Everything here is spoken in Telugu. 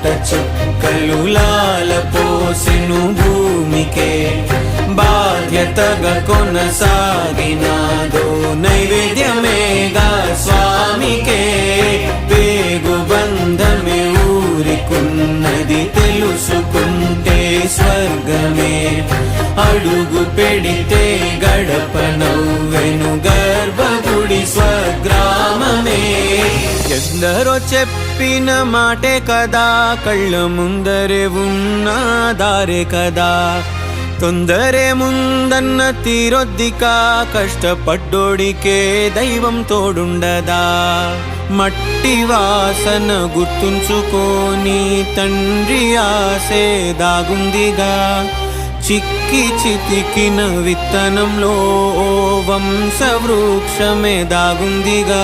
పుట్ట చుక్కలు లాల పోసెను భూమికే బాధ్యతగా కొనసాగినాదో నైవేద్యమేగా స్వామికే పేగు బంధమే ఊరికున్నది తెలుసుకుంటే స్వర్గమే అడుగు పెడితే గడప నవ్వెను గర్భగుడి స్వగ్రామమే ఎందరో చెప్పిన మాటే కదా కళ్ళ ముందరే ఉన్న దారే కదా తొందరే ముందన్న తీరొద్దికా కష్టపడ్డోడికే దైవం తోడుండదా మట్టి వాసన గుర్తుంచుకోని తండ్రి ఆసే దాగుందిగా చిక్కి చితికిన విత్తనంలో వంశవృక్షమే దాగుందిగా